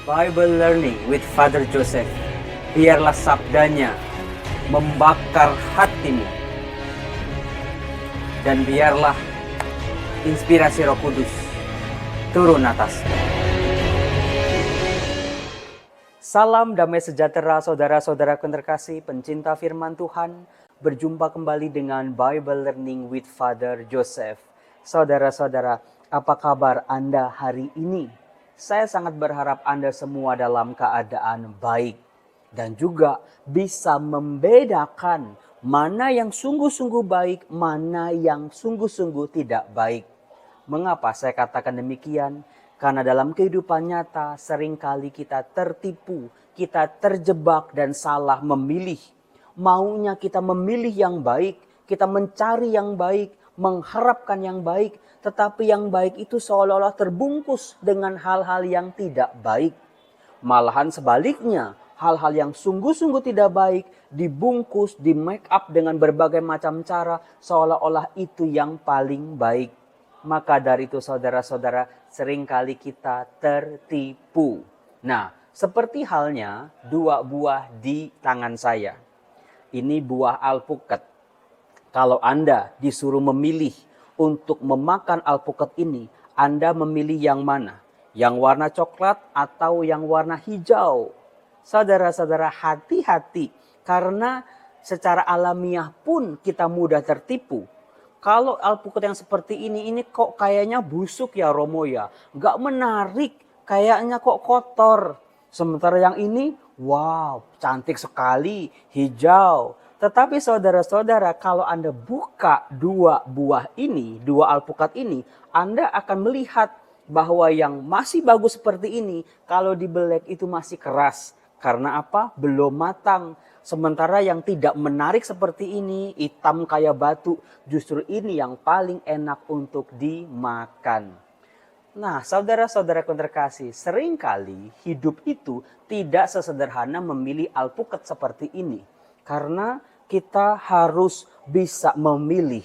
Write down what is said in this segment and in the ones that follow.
Bible Learning with Father Joseph. Biarlah sabdanya membakar hatimu. Dan biarlah inspirasi Roh Kudus turun atasmu. Salam damai sejahtera saudara-saudara terkasih, pencinta firman Tuhan. Berjumpa kembali dengan Bible Learning with Father Joseph. Saudara-saudara, apa kabar Anda hari ini? Saya sangat berharap Anda semua dalam keadaan baik. Dan juga bisa membedakan mana yang sungguh-sungguh baik, mana yang sungguh-sungguh tidak baik. Mengapa saya katakan demikian? Karena dalam kehidupan nyata seringkali kita tertipu, kita terjebak dan salah memilih. Maunya kita memilih yang baik, kita mencari yang baik, mengharapkan yang baik, tetapi yang baik itu seolah-olah terbungkus dengan hal-hal yang tidak baik. Malahan sebaliknya, hal-hal yang sungguh-sungguh tidak baik dibungkus, di make up dengan berbagai macam cara seolah-olah itu yang paling baik. Maka dari itu saudara-saudara, seringkali kita tertipu. Nah, seperti halnya dua buah di tangan saya. Ini buah alpukat. Kalau Anda disuruh memilih untuk memakan alpukat ini, Anda memilih yang mana? Yang warna coklat atau yang warna hijau? Saudara-saudara, hati-hati karena secara alamiah pun kita mudah tertipu. Kalau alpukat yang seperti ini kok kayaknya busuk ya Romo ya. Gak menarik, kayaknya kok kotor. Sementara yang ini, wow, cantik sekali, hijau. Tetapi saudara-saudara, kalau Anda buka dua buah ini, dua alpukat ini, Anda akan melihat bahwa yang masih bagus seperti ini, kalau dibelek itu masih keras. Karena apa? Belum matang. Sementara yang tidak menarik seperti ini, hitam kayak batu, justru ini yang paling enak untuk dimakan. Nah, saudara-saudara terkasih, seringkali hidup itu tidak sesederhana memilih alpukat seperti ini. Karena kita harus bisa memilih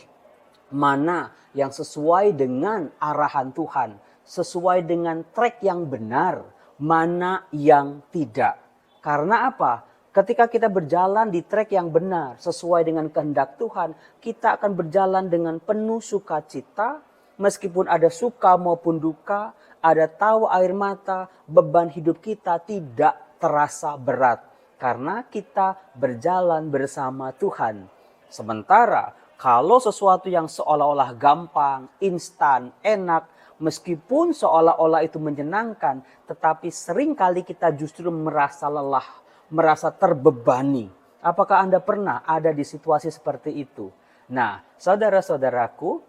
mana yang sesuai dengan arahan Tuhan, sesuai dengan track yang benar, mana yang tidak. Karena apa? Ketika kita berjalan di track yang benar, sesuai dengan kehendak Tuhan, kita akan berjalan dengan penuh sukacita, meskipun ada suka maupun duka, ada tawa air mata, beban hidup kita tidak terasa berat. Karena kita berjalan bersama Tuhan. Sementara kalau sesuatu yang seolah-olah gampang, instan, enak, meskipun seolah-olah itu menyenangkan, tetapi seringkali kita justru merasa lelah, merasa terbebani. Apakah Anda pernah ada di situasi seperti itu? Nah, saudara-saudaraku,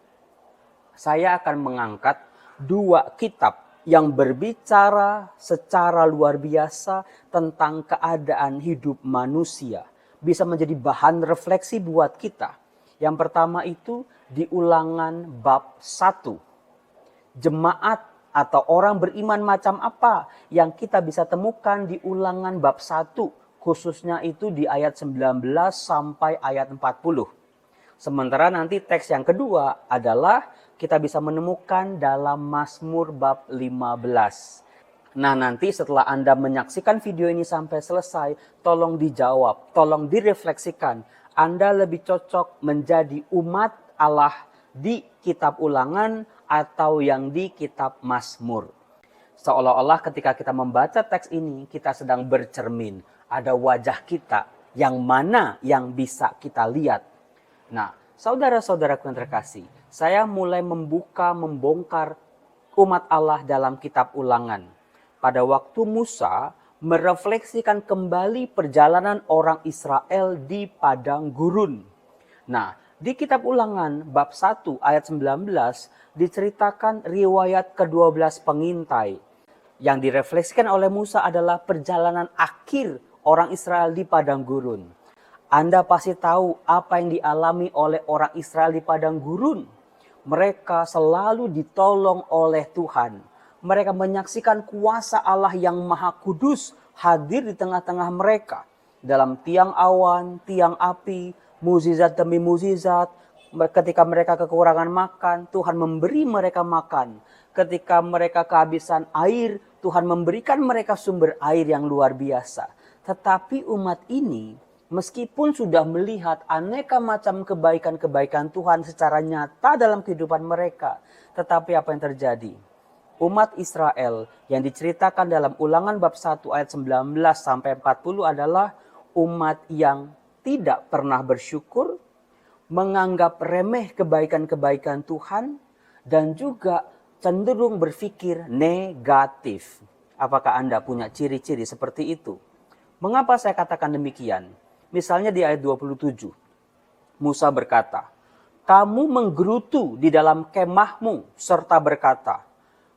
saya akan mengangkat dua kitab yang berbicara secara luar biasa tentang keadaan hidup manusia. Bisa menjadi bahan refleksi buat kita. Yang pertama itu di Ulangan bab 1. Jemaat atau orang beriman macam apa yang kita bisa temukan di Ulangan bab 1. Khususnya itu di ayat 19 sampai ayat 40. Sementara nanti teks yang kedua adalah kita bisa menemukan dalam Mazmur bab 15. Nah, nanti setelah Anda menyaksikan video ini sampai selesai, tolong dijawab, tolong direfleksikan. Anda lebih cocok menjadi umat Allah di kitab Ulangan atau yang di kitab Mazmur. Seolah-olah ketika kita membaca teks ini, kita sedang bercermin. Ada wajah kita yang mana yang bisa kita lihat. Nah, saudara-saudaraku yang terkasih, saya mulai membongkar umat Allah dalam kitab Ulangan. Pada waktu Musa merefleksikan kembali perjalanan orang Israel di padang gurun. Nah, di kitab Ulangan bab 1 ayat 19 diceritakan riwayat ke-12 pengintai. Yang direfleksikan oleh Musa adalah perjalanan akhir orang Israel di padang gurun. Anda pasti tahu apa yang dialami oleh orang Israel di padang gurun. Mereka selalu ditolong oleh Tuhan. Mereka menyaksikan kuasa Allah yang maha kudus hadir di tengah-tengah mereka. Dalam tiang awan, tiang api, mukjizat demi mukjizat. Ketika mereka kekurangan makan, Tuhan memberi mereka makan. Ketika mereka kehabisan air, Tuhan memberikan mereka sumber air yang luar biasa. Tetapi umat ini meskipun sudah melihat aneka macam kebaikan-kebaikan Tuhan secara nyata dalam kehidupan mereka. Tetapi apa yang terjadi? Umat Israel yang diceritakan dalam Ulangan bab 1 ayat 19 sampai 40 adalah umat yang tidak pernah bersyukur, menganggap remeh kebaikan-kebaikan Tuhan, dan juga cenderung berpikir negatif. Apakah Anda punya ciri-ciri seperti itu? Mengapa saya katakan demikian? Misalnya di ayat 27, Musa berkata, "Kamu menggerutu di dalam kemahmu serta berkata,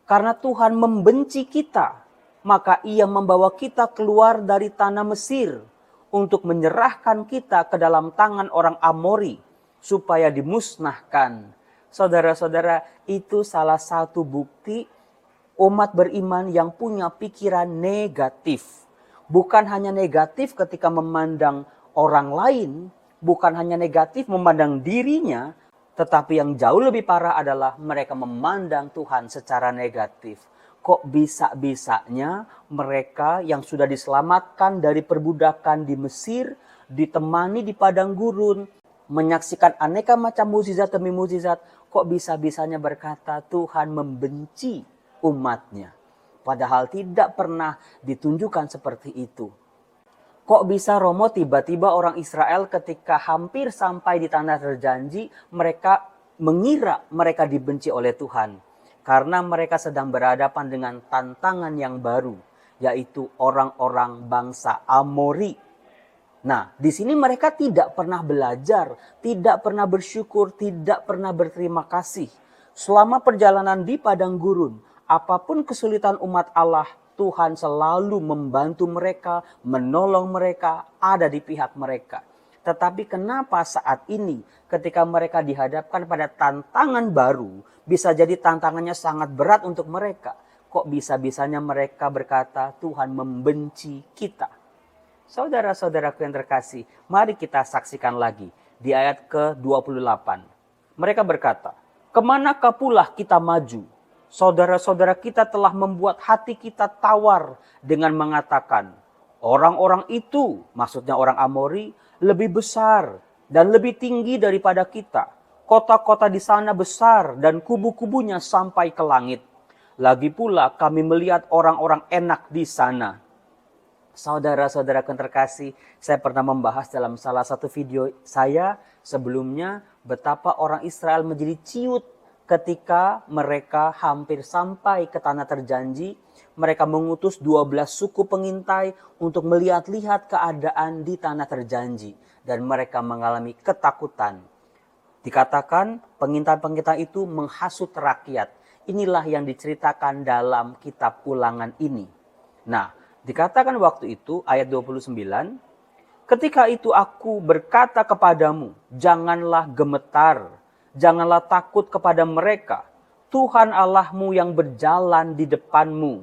karena Tuhan membenci kita, maka ia membawa kita keluar dari tanah Mesir untuk menyerahkan kita ke dalam tangan orang Amori supaya dimusnahkan." Saudara-saudara, itu salah satu bukti umat beriman yang punya pikiran negatif. Bukan hanya negatif ketika memandang orang lain, bukan hanya negatif memandang dirinya, tetapi yang jauh lebih parah adalah mereka memandang Tuhan secara negatif. Kok bisa-bisanya mereka yang sudah diselamatkan dari perbudakan di Mesir, ditemani di padang gurun, menyaksikan aneka macam mukjizat demi mukjizat, kok bisa-bisanya berkata Tuhan membenci umatnya. Padahal tidak pernah ditunjukkan seperti itu. Kok bisa Romo tiba-tiba orang Israel ketika hampir sampai di tanah terjanji, mereka mengira mereka dibenci oleh Tuhan. Karena mereka sedang berhadapan dengan tantangan yang baru, yaitu orang-orang bangsa Amori. Nah, di sini mereka tidak pernah belajar, tidak pernah bersyukur, tidak pernah berterima kasih. Selama perjalanan di padang gurun, apapun kesulitan umat Allah, Tuhan selalu membantu mereka, menolong mereka, ada di pihak mereka. Tetapi kenapa saat ini ketika mereka dihadapkan pada tantangan baru, bisa jadi tantangannya sangat berat untuk mereka. Kok bisa-bisanya mereka berkata Tuhan membenci kita? Saudara-saudaraku yang terkasih, mari kita saksikan lagi di ayat ke-28. Mereka berkata, "Kemanakah pula kita maju? Saudara-saudara kita telah membuat hati kita tawar dengan mengatakan, orang-orang itu," maksudnya orang Amori, "lebih besar dan lebih tinggi daripada kita. Kota-kota di sana besar dan kubu-kubunya sampai ke langit. Lagi pula kami melihat orang-orang enak di sana." Saudara-saudara yang terkasih, saya pernah membahas dalam salah satu video saya sebelumnya betapa orang Israel menjadi ciut ketika mereka hampir sampai ke tanah terjanji. Mereka mengutus 12 suku pengintai untuk melihat-lihat keadaan di tanah terjanji. Dan mereka mengalami ketakutan. Dikatakan pengintai-pengintai itu menghasut rakyat. Inilah yang diceritakan dalam kitab Ulangan ini. Nah, dikatakan waktu itu ayat 29, "Ketika itu aku berkata kepadamu, janganlah gemetar, janganlah takut kepada mereka. Tuhan Allahmu yang berjalan di depanmu.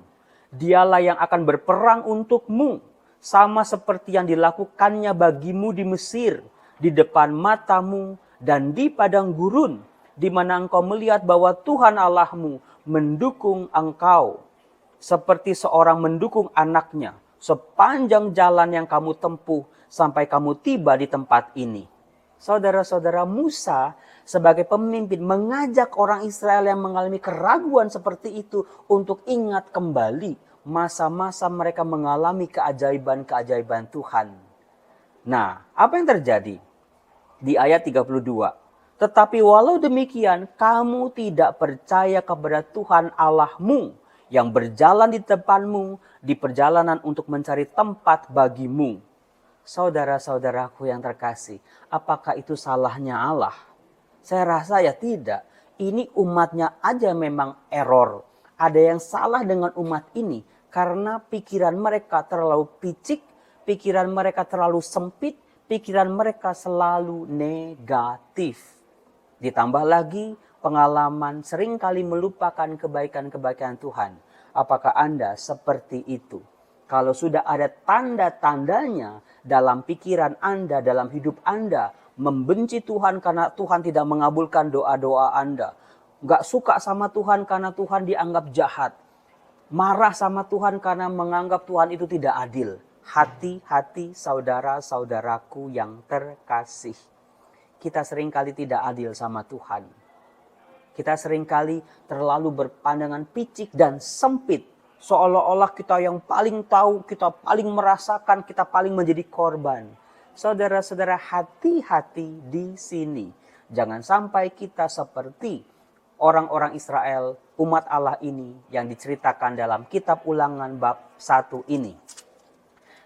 Dialah yang akan berperang untukmu, sama seperti yang dilakukannya bagimu di Mesir, di depan matamu dan di padang gurun, di mana engkau melihat bahwa Tuhan Allahmu mendukung engkau. Seperti seorang mendukung anaknya sepanjang jalan yang kamu tempuh sampai kamu tiba di tempat ini." Saudara-saudara, Musa sebagai pemimpin mengajak orang Israel yang mengalami keraguan seperti itu untuk ingat kembali masa-masa mereka mengalami keajaiban-keajaiban Tuhan. Nah, apa yang terjadi? Di ayat 32. "Tetapi walau demikian, kamu tidak percaya kepada Tuhan Allahmu yang berjalan di depanmu di perjalanan untuk mencari tempat bagimu." Saudara-saudaraku yang terkasih, apakah itu salahnya Allah? Saya rasa ya tidak. Ini umatnya aja memang error. Ada yang salah dengan umat ini karena pikiran mereka terlalu picik, pikiran mereka terlalu sempit, pikiran mereka selalu negatif. Ditambah lagi pengalaman seringkali melupakan kebaikan-kebaikan Tuhan. Apakah Anda seperti itu? Kalau sudah ada tanda-tandanya dalam pikiran Anda, dalam hidup Anda, membenci Tuhan karena Tuhan tidak mengabulkan doa-doa Anda, gak suka sama Tuhan karena Tuhan dianggap jahat, marah sama Tuhan karena menganggap Tuhan itu tidak adil. Hati-hati saudara-saudaraku yang terkasih. Kita seringkali tidak adil sama Tuhan. Kita seringkali terlalu berpandangan picik dan sempit. Seolah-olah kita yang paling tahu, kita paling merasakan, kita paling menjadi korban. Saudara-saudara, hati-hati di sini. Jangan sampai kita seperti orang-orang Israel, umat Allah ini yang diceritakan dalam kitab Ulangan bab 1 ini.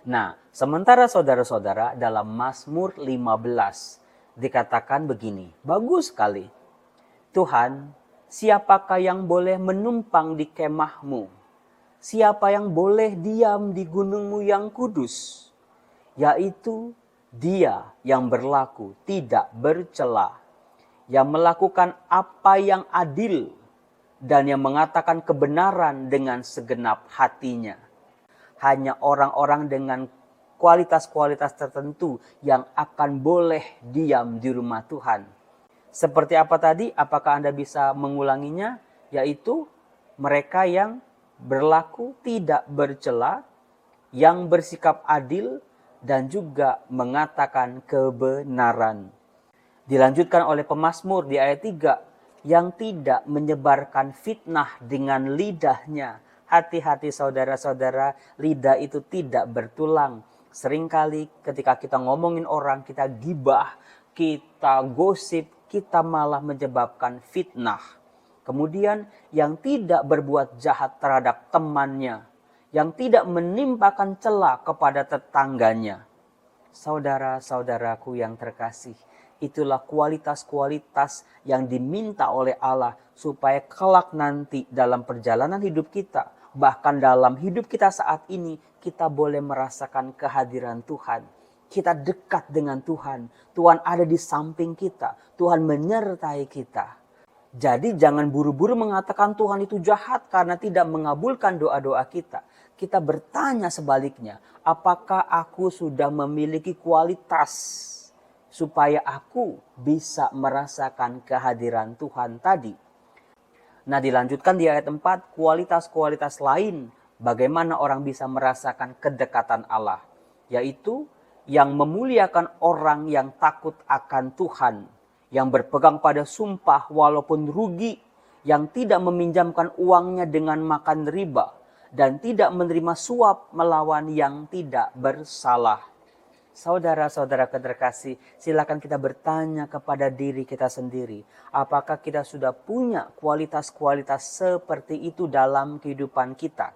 Nah, sementara saudara-saudara dalam Mazmur 15 dikatakan begini, bagus sekali. Tuhan, siapakah yang boleh menumpang di kemahmu? Siapa yang boleh diam di gunungmu yang kudus? Yaitu Dia yang berlaku tidak bercela, yang melakukan apa yang adil, dan yang mengatakan kebenaran dengan segenap hatinya. Hanya orang-orang dengan kualitas-kualitas tertentu yang akan boleh diam di rumah Tuhan. Seperti apa tadi? Apakah Anda bisa mengulanginya? Yaitu mereka yang berlaku tidak bercela, yang bersikap adil, dan juga mengatakan kebenaran. Dilanjutkan oleh pemazmur di ayat 3, yang tidak menyebarkan fitnah dengan lidahnya. Hati-hati saudara-saudara, lidah itu tidak bertulang. Seringkali ketika kita ngomongin orang, kita gibah, kita gosip, kita malah menyebabkan fitnah. Kemudian yang tidak berbuat jahat terhadap temannya, yang tidak menimpakan cela kepada tetangganya. Saudara-saudaraku yang terkasih, itulah kualitas-kualitas yang diminta oleh Allah supaya kelak nanti dalam perjalanan hidup kita, bahkan dalam hidup kita saat ini, kita boleh merasakan kehadiran Tuhan. Kita dekat dengan Tuhan. Tuhan ada di samping kita. Tuhan menyertai kita. Jadi jangan buru-buru mengatakan Tuhan itu jahat karena tidak mengabulkan doa-doa kita. Kita bertanya sebaliknya, apakah aku sudah memiliki kualitas supaya aku bisa merasakan kehadiran Tuhan tadi? Nah, dilanjutkan di ayat 4, kualitas-kualitas lain bagaimana orang bisa merasakan kedekatan Allah, yaitu yang memuliakan orang yang takut akan Tuhan, yang berpegang pada sumpah walaupun rugi, yang tidak meminjamkan uangnya dengan makan riba, dan tidak menerima suap melawan yang tidak bersalah. Saudara-saudara terkasih, silakan kita bertanya kepada diri kita sendiri. Apakah kita sudah punya kualitas-kualitas seperti itu dalam kehidupan kita?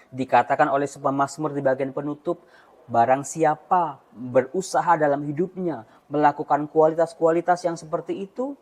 Dikatakan oleh sebuah mazmur di bagian penutup, barang siapa berusaha dalam hidupnya melakukan kualitas-kualitas yang seperti itu,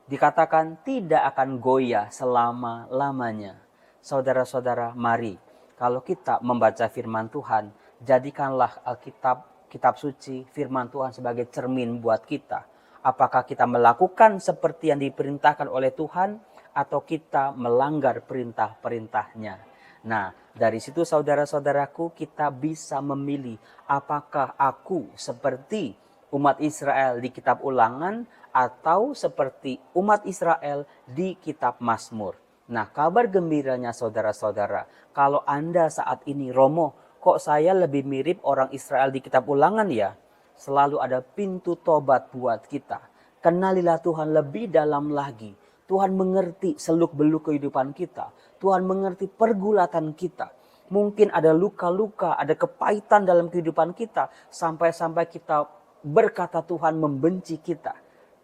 dikatakan tidak akan goyah selama-lamanya. Saudara-saudara, mari kalau kita membaca firman Tuhan, jadikanlah Alkitab, kitab suci, firman Tuhan sebagai cermin buat kita. Apakah kita melakukan seperti yang diperintahkan oleh Tuhan atau kita melanggar perintah-perintahnya? Nah, dari situ saudara-saudaraku kita bisa memilih apakah aku seperti umat Israel di kitab Ulangan atau seperti umat Israel di kitab Mazmur. Nah, kabar gembiranya saudara-saudara, kalau Anda saat ini Romo, kok saya lebih mirip orang Israel di kitab Ulangan ya? Selalu ada pintu tobat buat kita. Kenalilah Tuhan lebih dalam lagi. Tuhan mengerti seluk-beluk kehidupan kita. Tuhan mengerti pergulatan kita. Mungkin ada luka-luka, ada kepahitan dalam kehidupan kita. Sampai-sampai kita berkata Tuhan membenci kita.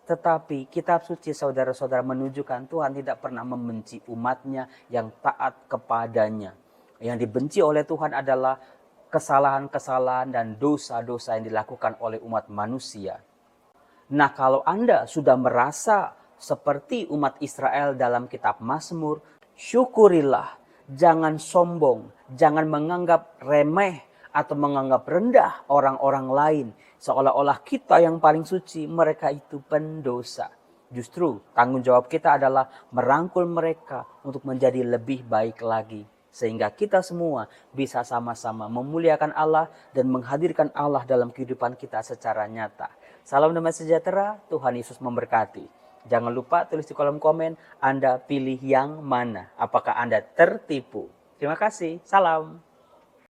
Tetapi kitab suci saudara-saudara menunjukkan Tuhan tidak pernah membenci umatnya yang taat kepadanya. Yang dibenci oleh Tuhan adalah kesalahan-kesalahan dan dosa-dosa yang dilakukan oleh umat manusia. Nah, kalau Anda sudah merasa seperti umat Israel dalam kitab Mazmur, syukurilah, jangan sombong, jangan menganggap remeh atau menganggap rendah orang-orang lain. Seolah-olah kita yang paling suci, mereka itu pendosa. Justru tanggung jawab kita adalah merangkul mereka untuk menjadi lebih baik lagi. Sehingga kita semua bisa sama-sama memuliakan Allah dan menghadirkan Allah dalam kehidupan kita secara nyata. Salam damai sejahtera, Tuhan Yesus memberkati. Jangan lupa tulis di kolom komen Anda pilih yang mana. Apakah Anda tertipu? Terima kasih. Salam.